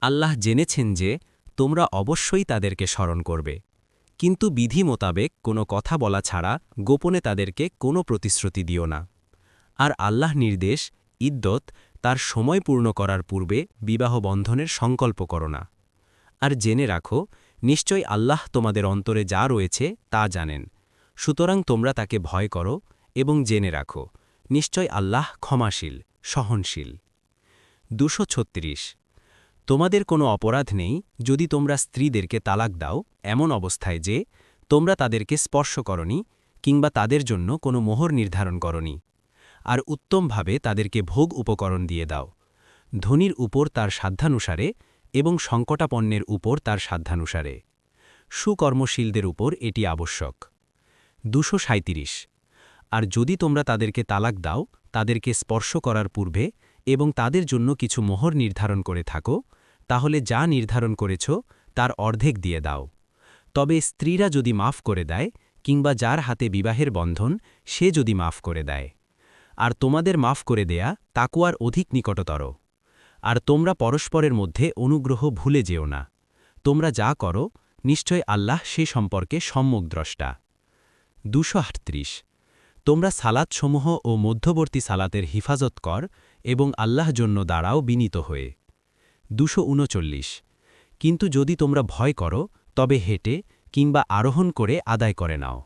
আল্লাহ জেনেছেন যে তোমরা অবশ্যই তাদেরকে স্মরণ করবে, কিন্তু বিধি মোতাবেক কোনো কথা বলা ছাড়া গোপনে তাদেরকে কোনো প্রতিশ্রুতি দিও না। আর আল্লাহ নির্দেশ, ইদ্যত তার সময় পূর্ণ করার পূর্বে বিবাহ বন্ধনের সংকল্প করো না। আর জেনে রাখো, নিশ্চয় আল্লাহ তোমাদের অন্তরে যা রয়েছে তা জানেন, সুতরাং তোমরা তাকে ভয় করো এবং জেনে রাখো, নিশ্চয় আল্লাহ ক্ষমাশীল, সহনশীল। 236 তোমাদের কোনো অপরাধ নেই যদি তোমরা স্ত্রীদেরকে তালাক দাও এমন অবস্থায় যে তোমরা তাদেরকে স্পর্শ করনি কিংবা তাদের জন্য কোনো মোহর নির্ধারণ করনি, আর উত্তমভাবে তাদেরকে ভোগ উপকরণ দিয়ে দাও, ধনীর উপর তার সাধ্যানুসারে এবং সংকটাপন্নের উপর তার সাধ্যানুসারে। সুকর্মশীলদের উপর এটি আবশ্যক। 237 আর যদি তোমরা তাদেরকে তালাক দাও তাদেরকে স্পর্শ করার পূর্বে এবং তাদের জন্য কিছু মোহর নির্ধারণ করে থাকো, তাহলে যা নির্ধারণ করেছ তার অর্ধেক দিয়ে দাও। তবে স্ত্রীরা যদি মাফ করে দেয় কিংবা যার হাতে বিবাহের বন্ধন সে যদি মাফ করে দেয়, আর তোমাদের মাফ করে দেয়া তাকওয়ার অধিক নিকটতর। আর তোমরা পরস্পরের মধ্যে অনুগ্রহ ভুলে যেও না। তোমরা যা করো নিশ্চয় আল্লাহ সে সম্পর্কে সম্যক দ্রষ্টা। 238 তোমরা সালাতসমূহ ও মধ্যবর্তী সালাতের হিফাজত কর এবং আল্লাহ জন্য দাঁড়াও বিনীত হয়ে। 239 কিন্তু যদি তোমরা ভয় করো তবে হেঁটে কিংবা আরোহণ করে আদায় করে নাও।